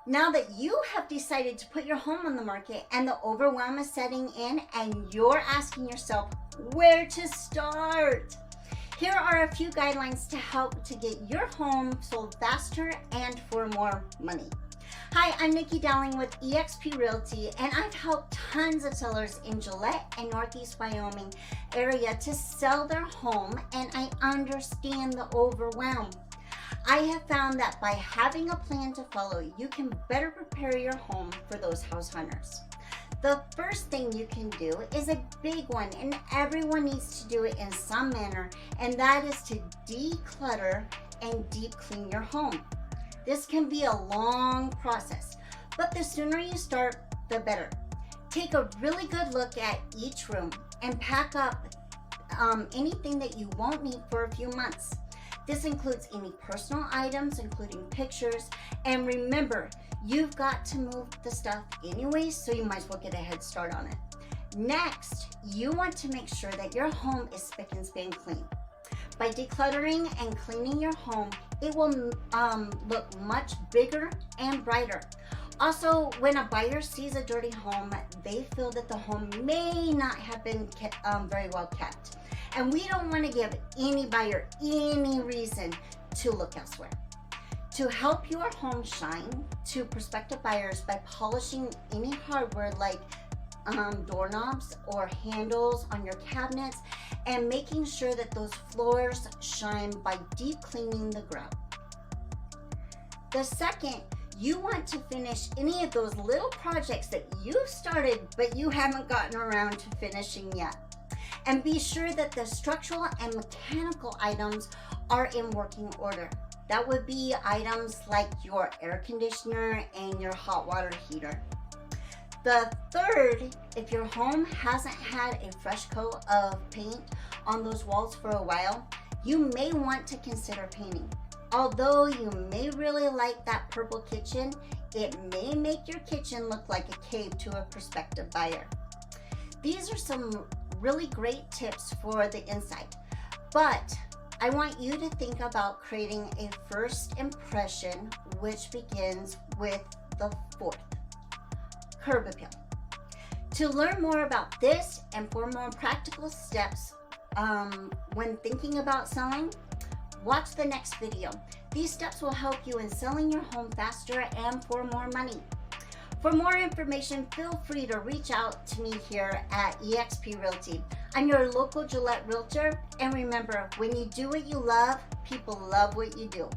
Now that you have decided to put your home on the market and the overwhelm is setting in and you're asking yourself where to start, here are a few guidelines to help to get your home sold faster and for more money. Hi, I'm Niki Dowling with eXp Realty, and I've helped tons of sellers in Gillette and Northeast Wyoming area to sell their home, and I understand the overwhelm. I have found that by having a plan to follow, you can better prepare your home for those house hunters. The first thing you can do is a big one, and everyone needs to do it in some manner, and that is to declutter and deep clean your home. This can be a long process, but the sooner you start, the better. Take a really good look at each room and pack up anything that you won't need for a few months. This includes any personal items, including pictures, and remember, you've got to move the stuff anyways, so you might as well get a head start on it. Next, you want to make sure that your home is spick and span clean. By decluttering and cleaning your home, it will look much bigger and brighter. Also, when a buyer sees a dirty home, they feel that the home may not have been very well kept. And we don't want to give any buyer any reason to look elsewhere. To help your home shine to prospective buyers by polishing any hardware like doorknobs or handles on your cabinets, and making sure that those floors shine by deep cleaning the grout. The second, you want to finish any of those little projects that you started but you haven't gotten around to finishing yet. And be sure that the structural and mechanical items are in working order. That would be items like your air conditioner and your hot water heater. The third, if your home hasn't had a fresh coat of paint on those walls for a while, you may want to consider painting. Although you may really like that purple kitchen, it may make your kitchen look like a cave to a prospective buyer. These are some really great tips for the inside, but I want you to think about creating a first impression, which begins with the fourth, curb appeal. To learn more about this and for more practical steps when thinking about selling, watch the next video. These steps will help you in selling your home faster and for more money. For more information, feel free to reach out to me here at eXp Realty. I'm your local Gillette realtor, and remember, when you do what you love, people love what you do.